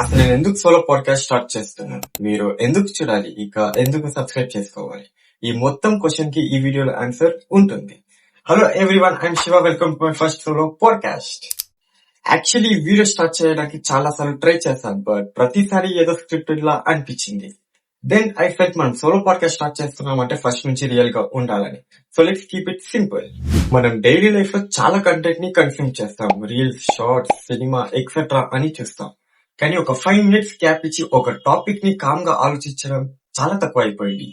అసలు నేను ఎందుకు సోలో పాడ్కాస్ట్ స్టార్ట్ చేస్తున్నాను, మీరు ఎందుకు చూడాలి, ఇక ఎందుకు సబ్స్క్రైబ్ చేసుకోవాలి, ఈ మొత్తం క్వశ్చన్ కి ఈ వీడియోలో ఆన్సర్ ఉంటుంది. Hello everyone, I'm Shiva. Welcome to my first solo podcast. Actually ఈ వీడియో స్టార్ట్ చేయడానికి చాలా సార్లు ట్రై చేశాను, బట్ ప్రతిసారి ఏదో స్క్రిప్టెడ్ లా అనిపించింది. దెన్ ఐ ఫెల్ట్ మనం సోలో పాడ్కాస్ట్ స్టార్ట్ చేస్తున్నామంటే ఫస్ట్ నుంచి రియల్ గా ఉండాలని. So let's keep it simple. మనం డైలీ లైఫ్ లో చాలా కంటెంట్ ని కన్స్యూమ్ చేస్తాం. రీల్స్, షార్ట్స్, సినిమా ఎక్సెట్రా అని చూస్తాం. కానీ ఒక 5 minutes గ్యాప్ ఇచ్చి ఒక టాపిక్ ని కామ్ గా ఆలోచించడం చాలా తక్కువ అయిపోయింది.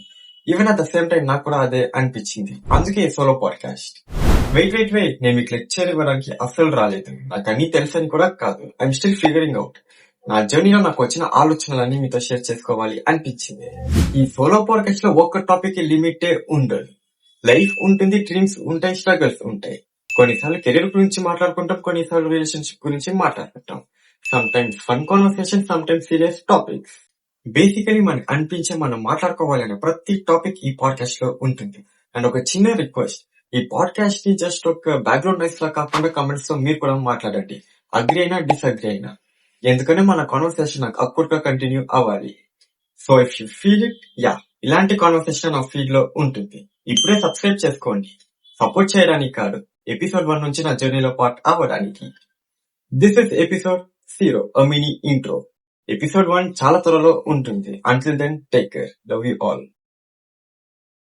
Even at the same time నాకు కూడా అదే అనిపించింది. అందుకే సోలో పాడ్కాస్ట్. వెయిట్, నేను మీకు లెక్చర్ ఇవ్వడానికి అస్సలు రాలేదు. నాకు అన్ని తెలుసని కూడా కాదు. I'm still figuring out. నా జర్నీలో నాకు వచ్చిన ఆలోచనలన్నీ మీతో షేర్ చేసుకోవాలి అనిపించింది. ఈ సోలో పాడ్కాస్ట్ లో ఒక్క టాపిక్ లిమిటే ఉండదు. లైఫ్ ఉంటుంది, డ్రీమ్స్ ఉంటాయి, స్ట్రగల్స్ ఉంటాయి. కొన్నిసార్లు కెరీర్ గురించి మాట్లాడుకుంటాం, కొన్నిసార్లు రిలేషన్షిప్ గురించి మాట్లాడుకుంటాం. Some times fun conversation, some times serious topics. Basically మనకు అనిపించే మనం మాట్లాడుకోవాలనే ప్రతి టాపిక్ ఈ పాడ్కాస్ట్ లో ఉంటుంది. అండ్ ఒక చిన్న రిక్వెస్ట్, ఈ పాడ్కాస్ట్ ని జస్ట్ ఒక బ్యాక్గ్రౌండ్ నాయిస్ లా కాకుండా కమెంట్స్ లో మీరు కూడా మాట్లాడండి. అగ్రి అయినా డిసగ్రి అయినా. ఎందుకంటే మన కాన్వర్సేషన్ నాకు అప్పుడుగా కంటిన్యూ అవ్వాలి. So if you feel it, ఇలాంటి కాన్వర్సేషన్ నా ఫీడ్ లో ఉంటుంది. ఇప్పుడే సబ్స్క్రైబ్ చేసుకోండి. సపోర్ట్ చేయడానికి కాదు, ఎపిసోడ్ 1 నుంచి నా జర్నీలో పార్ట్ అవ్వడానికి. This is episode 0, a mini intro. Episode 1 చాలా త్వరలో ఉంటుంది. Until then, take care. Love you all.